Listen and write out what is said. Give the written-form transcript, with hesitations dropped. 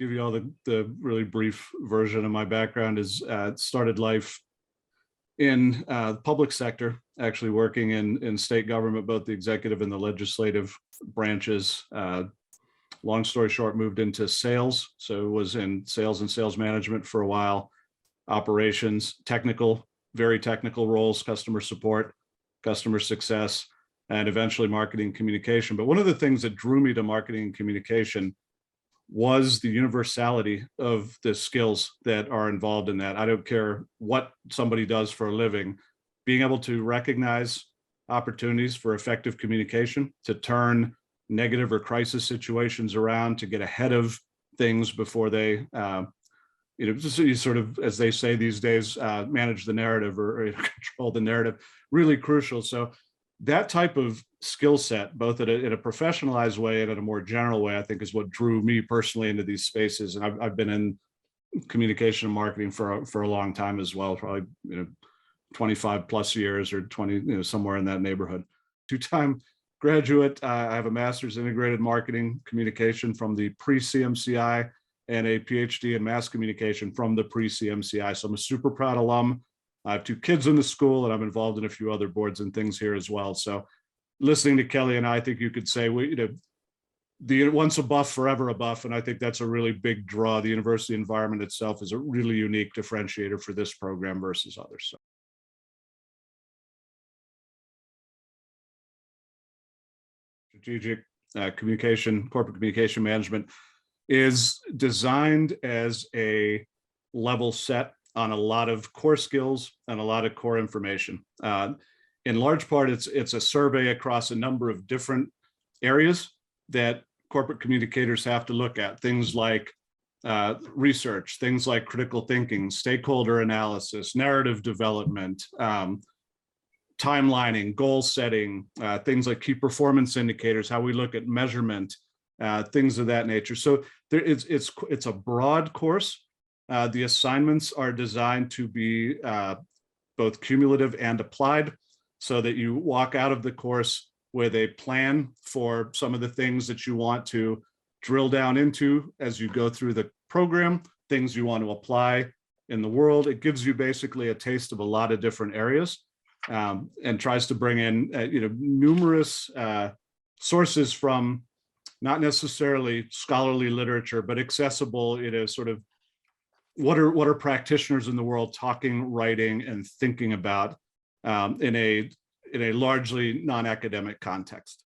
give you all the really brief version of my background. Is started life in the public sector, actually working in state government, both the executive and the legislative branches. Long story short, moved into sales. So was in sales and sales management for a while, operations, technical, very technical roles, customer support, customer success, and eventually marketing communication. But one of the things that drew me to marketing and communication was the universality of the skills that are involved in that. I don't care what somebody does for a living, being able to recognize opportunities for effective communication, to turn negative or crisis situations around, to get ahead of things before they, just you sort of, as they say these days, manage the narrative or control the narrative, really crucial. So that type of skill set, both in a professionalized way and in a more general way, I think is what drew me personally into these spaces. And I've been in communication and marketing for a long time as well, probably 25 plus years or 20, somewhere in that neighborhood. Two-time graduate. I have a master's in integrated marketing communication from the pre-CMCI and a PhD in mass communication from the pre-CMCI. So I'm a super proud alum. I have two kids in the school, and I'm involved in a few other boards and things here as well. So listening to Kelly and I think you could say the once a buff, forever a buff. And I think that's a really big draw. The university environment itself is a really unique differentiator for this program versus others. So. Strategic communication, corporate communication management is designed as a level set on a lot of core skills and a lot of core information. In large part, it's a survey across a number of different areas that corporate communicators have to look at. Things like research, things like critical thinking, stakeholder analysis, narrative development, timelining, goal setting, things like key performance indicators, how we look at measurement, things of that nature. So it's a broad course. The assignments are designed to be both cumulative and applied, so that you walk out of the course with a plan for some of the things that you want to drill down into as you go through the program, things you want to apply in the world. It gives you basically a taste of a lot of different areas, and tries to bring in numerous sources from not necessarily scholarly literature, but accessible, sort of what are practitioners in the world talking, writing, and thinking about in a largely non-academic context.